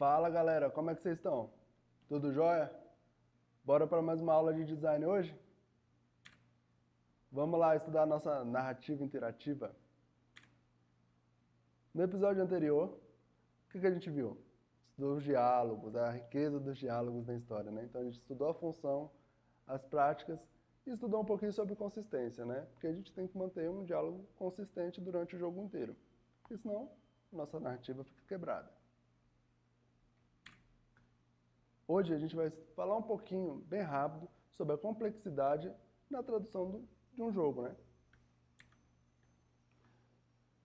Fala galera, como é que vocês estão? Tudo jóia? Bora para mais uma aula de design hoje? Vamos lá estudar a nossa narrativa interativa. No episódio anterior, o que a gente viu? Estudou os diálogos, a riqueza dos diálogos na história, né? Então a gente estudou a função, as práticas e estudou um pouquinho sobre consistência, né? Porque a gente tem que manter um diálogo consistente durante o jogo inteiro, porque senão nossa narrativa fica quebrada. Hoje a gente vai falar um pouquinho, bem rápido, sobre a complexidade na tradução de um jogo, né?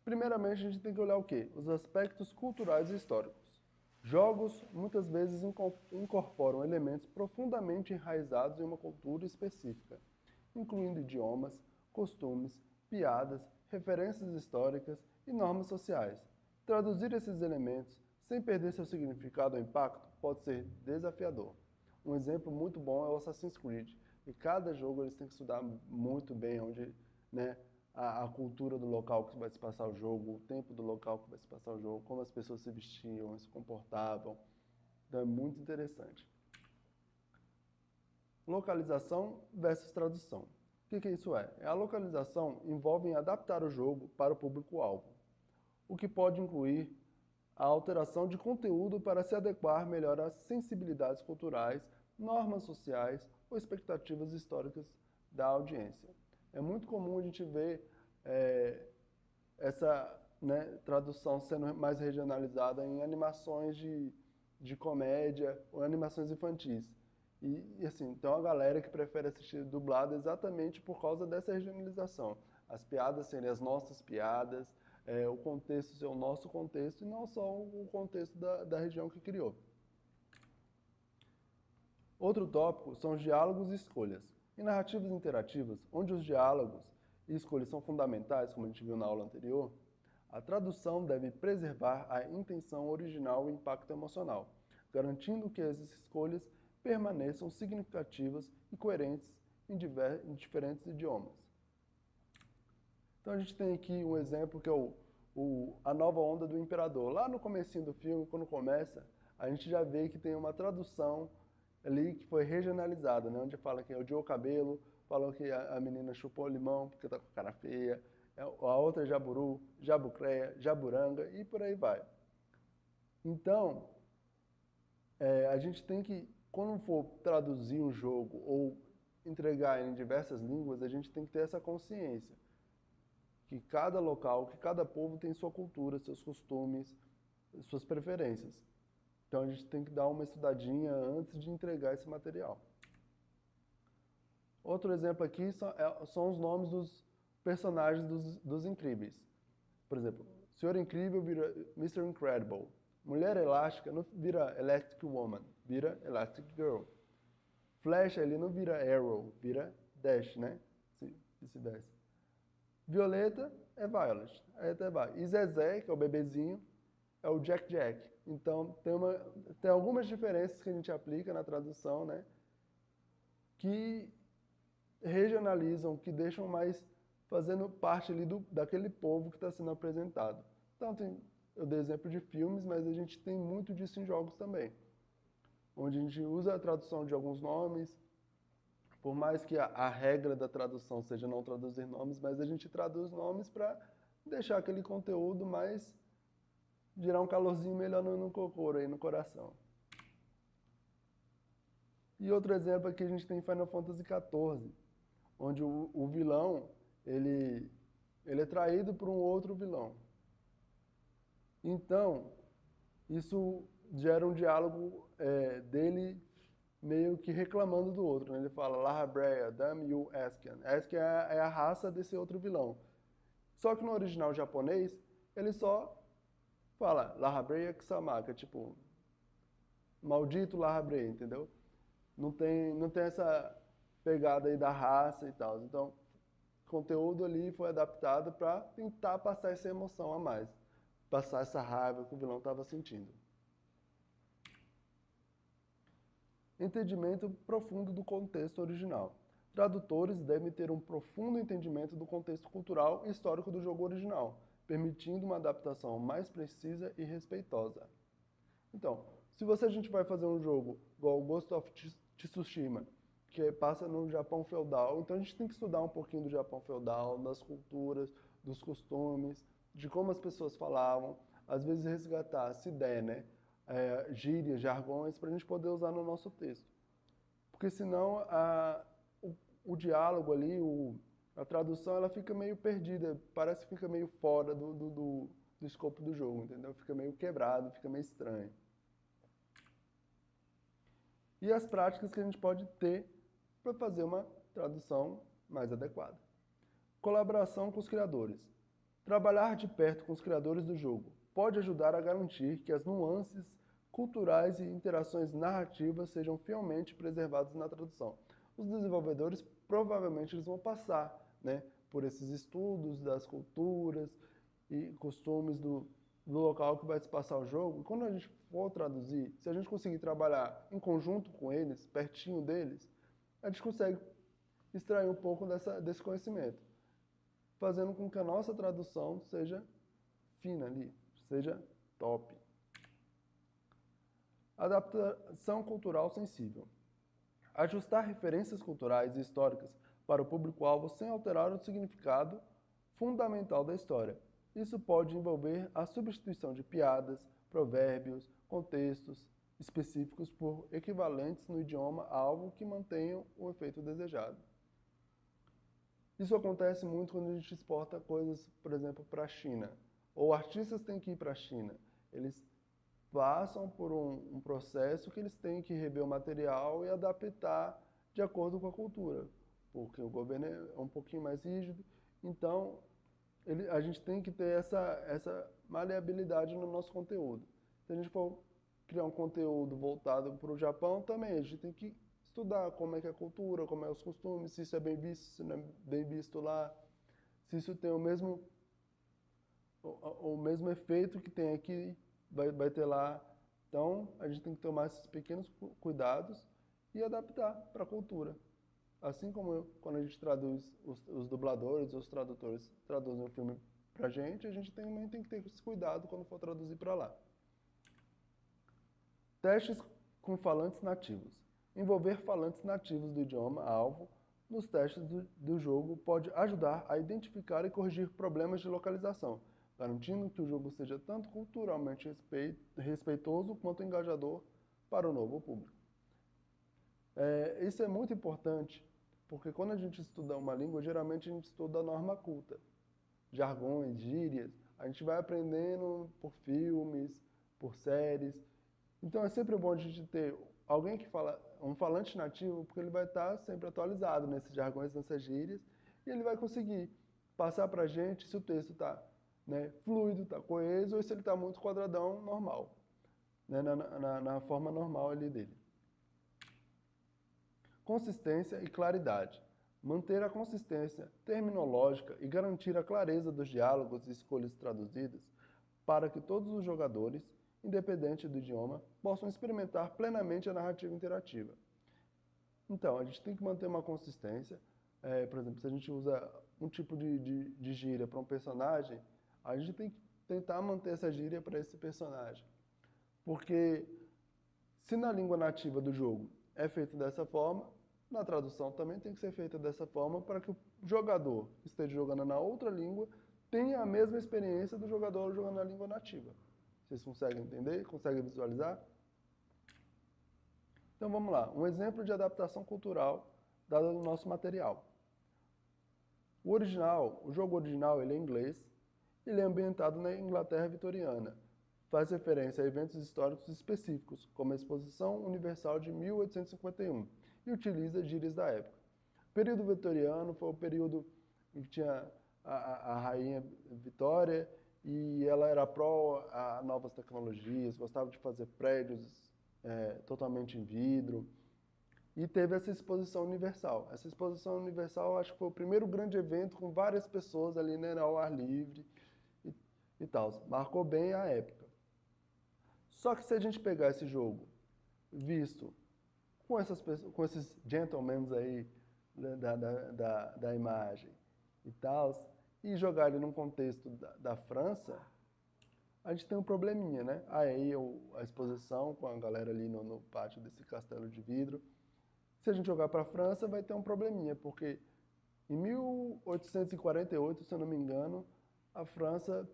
Primeiramente, a gente tem que olhar o quê? Os aspectos culturais e históricos. Jogos muitas vezes incorporam elementos profundamente enraizados em uma cultura específica, incluindo idiomas, costumes, piadas, referências históricas e normas sociais. Traduzir esses elementos sem perder seu significado ou impacto pode ser desafiador. Um exemplo muito bom é o Assassin's Creed. E cada jogo eles têm que estudar muito bem onde, né, a cultura do local que vai se passar o jogo, o tempo do local que vai se passar o jogo, como as pessoas se vestiam, se comportavam. Então é muito interessante. Localização versus tradução. O que isso é? A localização envolve adaptar o jogo para o público-alvo, o que pode incluir a alteração de conteúdo para se adequar melhor às sensibilidades culturais, normas sociais ou expectativas históricas da audiência. É muito comum a gente ver essa, né, tradução sendo mais regionalizada em animações de comédia ou animações infantis. E assim, tem uma galera que prefere assistir dublado exatamente por causa dessa regionalização. As piadas serem as nossas piadas, o contexto ser o nosso contexto e não só o contexto da região que criou. Outro tópico são os diálogos e escolhas. Em narrativas interativas, onde os diálogos e escolhas são fundamentais, como a gente viu na aula anterior, a tradução deve preservar a intenção original e o impacto emocional, garantindo que as escolhas permaneçam significativas e coerentes em diferentes idiomas. Então a gente tem aqui um exemplo que é a nova onda do imperador. Lá no comecinho do filme, quando começa, a gente já vê que tem uma tradução ali que foi regionalizada, né? Onde fala que odiou o cabelo, falou que a menina chupou limão porque tá com a cara feia, a outra é jaburu, jabucreia, jaburanga e por aí vai. Então, a gente tem que, quando for traduzir um jogo ou entregar em diversas línguas, a gente tem que ter essa consciência que cada local, que cada povo tem sua cultura, seus costumes, suas preferências. Então a gente tem que dar uma estudadinha antes de entregar esse material. Outro exemplo aqui são os nomes dos personagens dos Incríveis. Por exemplo, Senhor Incrível vira Mr. Incredible. Mulher Elástica não vira Elastic Woman, vira Elastic Girl. Flash ele não vira Arrow, vira Dash, né? Se desce. Violeta é Violet, aí até vai. E Zezé, que é o bebezinho, é o Jack Jack. Então tem algumas diferenças que a gente aplica na tradução, né? Que regionalizam, que deixam mais fazendo parte ali daquele povo que está sendo apresentado. Então eu dei exemplo de filmes, mas a gente tem muito disso em jogos também, onde a gente usa a tradução de alguns nomes, por mais que a regra da tradução seja não traduzir nomes, mas a gente traduz nomes para deixar aquele conteúdo mais, gerar um calorzinho melhor no cocoro aí, no coração. E outro exemplo aqui a gente tem Final Fantasy XIV, onde o vilão, ele é traído por um outro vilão. Então, isso gera um diálogo dele meio que reclamando do outro, né? Ele fala, Lahabrea, damn you, Eskian. Eskian é a raça desse outro vilão. Só que no original japonês, ele só fala, Lahabrea Kisamaka, tipo, maldito Lahabrea, entendeu? Não tem essa pegada aí da raça e tal. Então, o conteúdo ali foi adaptado para tentar passar essa emoção a mais. Passar essa raiva que o vilão estava sentindo. Entendimento profundo do contexto original. Tradutores devem ter um profundo entendimento do contexto cultural e histórico do jogo original, permitindo uma adaptação mais precisa e respeitosa. Então, Se a gente vai fazer um jogo igual o Ghost of Tsushima, que passa no Japão feudal, então a gente tem que estudar um pouquinho do Japão feudal, das culturas, dos costumes, de como as pessoas falavam, às vezes resgatar, se der, né, gírias, jargões, para a gente poder usar no nosso texto. Porque senão o diálogo ali, a tradução, ela fica meio perdida, parece que fica meio fora do escopo do jogo, entendeu? Fica meio quebrado, fica meio estranho. E as práticas que a gente pode ter para fazer uma tradução mais adequada. Colaboração com os criadores. Trabalhar de perto com os criadores do jogo pode ajudar a garantir que as nuances culturais e interações narrativas sejam fielmente preservadas na tradução. Os desenvolvedores provavelmente eles vão passar, né, por esses estudos das culturas e costumes do local que vai se passar o jogo. E quando a gente for traduzir, se a gente conseguir trabalhar em conjunto com eles, pertinho deles, a gente consegue extrair um pouco desse conhecimento, fazendo com que a nossa tradução seja fina ali, seja top. Adaptação cultural sensível. Ajustar referências culturais e históricas para o público-alvo sem alterar o significado fundamental da história. Isso pode envolver a substituição de piadas, provérbios, contextos específicos por equivalentes no idioma-alvo que mantenham o efeito desejado. Isso acontece muito quando a gente exporta coisas, por exemplo, para a China. Ou artistas têm que ir para a China. Eles passam por um processo que eles têm que rever o material e adaptar de acordo com a cultura, porque o governo é um pouquinho mais rígido. Então, a gente tem que ter essa maleabilidade no nosso conteúdo. Se a gente for criar um conteúdo voltado para o Japão, também a gente tem que estudar como é que é a cultura, como é os costumes, se isso é bem visto, se não é bem visto lá, se isso tem o mesmo efeito que tem aqui, vai ter lá. Então, a gente tem que tomar esses pequenos cuidados e adaptar para a cultura. Assim como quando a gente traduz, os dubladores, os tradutores traduzem o filme para a gente também tem que ter esse cuidado quando for traduzir para lá. Testes com falantes nativos. Envolver falantes nativos do idioma-alvo nos testes do jogo pode ajudar a identificar e corrigir problemas de localização, garantindo que o jogo seja tanto culturalmente respeitoso quanto engajador para o novo público. Isso é muito importante, porque quando a gente estuda uma língua, geralmente a gente estuda a norma culta, jargões, gírias, a gente vai aprendendo por filmes, por séries. Então é sempre bom a gente ter alguém que fala, um falante nativo, porque ele vai estar sempre atualizado nesses jargões, nessas gírias, e ele vai conseguir passar para a gente se o texto está, né, fluido, está coeso, ou se ele está muito quadradão, normal, né, na forma normal ali dele. Consistência e claridade. Manter a consistência terminológica e garantir a clareza dos diálogos e escolhas traduzidas para que todos os jogadores, independente do idioma, possam experimentar plenamente a narrativa interativa. Então, a gente tem que manter uma consistência. Por exemplo, se a gente usa um tipo de gíria para um personagem, a gente tem que tentar manter essa gíria para esse personagem. Porque se na língua nativa do jogo é feito dessa forma, na tradução também tem que ser feita dessa forma para que o jogador que esteja jogando na outra língua tenha a mesma experiência do jogador jogando na língua nativa. Vocês conseguem entender? Conseguem visualizar? Então vamos lá. Um exemplo de adaptação cultural dado no nosso material. O jogo original, ele é em inglês, ele é ambientado na Inglaterra vitoriana. Faz referência a eventos históricos específicos, como a Exposição Universal de 1851, e utiliza gírias da época. O período vitoriano foi o período em que tinha a rainha Vitória, e ela era pró a novas tecnologias, gostava de fazer prédios totalmente em vidro, e teve essa exposição universal. Essa exposição universal, acho que foi o primeiro grande evento com várias pessoas ali, né, ao ar livre e tal. Marcou bem a época. Só que se a gente pegar esse jogo visto com esses gentlemen aí, né, da imagem e tal, e jogar ele num contexto da França, a gente tem um probleminha, né? Aí a exposição com a galera ali no pátio desse castelo de vidro. Se a gente jogar para a França, vai ter um probleminha, porque em 1848, se eu não me engano, a França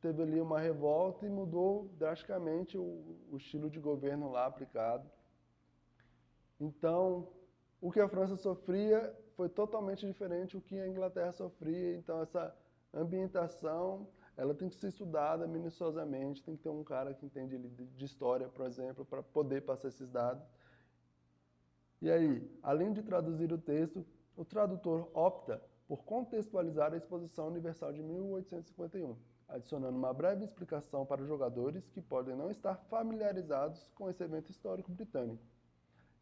teve ali uma revolta e mudou drasticamente o estilo de governo lá aplicado. Então, o que a França sofria foi totalmente diferente do que a Inglaterra sofria. Então, essa ambientação, ela tem que ser estudada minuciosamente, tem que ter um cara que entende de história, por exemplo, para poder passar esses dados. E aí, além de traduzir o texto, o tradutor opta por contextualizar a Exposição Universal de 1851, adicionando uma breve explicação para os jogadores que podem não estar familiarizados com esse evento histórico britânico.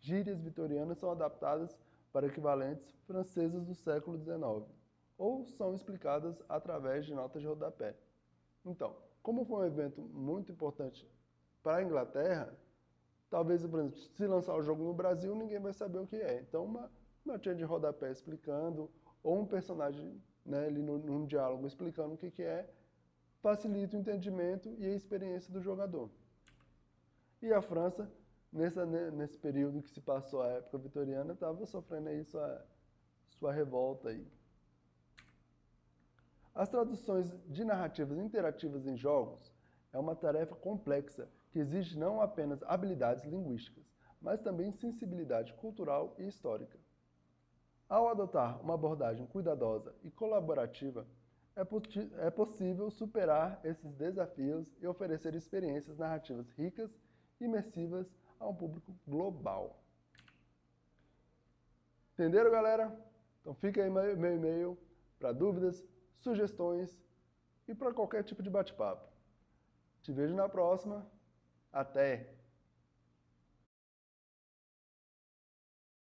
Gírias vitorianas são adaptadas para equivalentes francesas do século XIX, ou são explicadas através de notas de rodapé. Então, como foi um evento muito importante para a Inglaterra, talvez, por exemplo, se lançar o jogo no Brasil, ninguém vai saber o que é. Então, uma notinha de rodapé explicando, ou um personagem, né, ali num diálogo explicando o que é, facilita o entendimento e a experiência do jogador. E a França, nesse período que se passou a época vitoriana, estava sofrendo aí sua revolta aí. As traduções de narrativas interativas em jogos é uma tarefa complexa que exige não apenas habilidades linguísticas, mas também sensibilidade cultural e histórica. Ao adotar uma abordagem cuidadosa e colaborativa, é possível superar esses desafios e oferecer experiências narrativas ricas e imersivas a um público global. Entenderam, galera? Então fica aí meu e-mail para dúvidas, sugestões e para qualquer tipo de bate-papo. Te vejo na próxima. Até!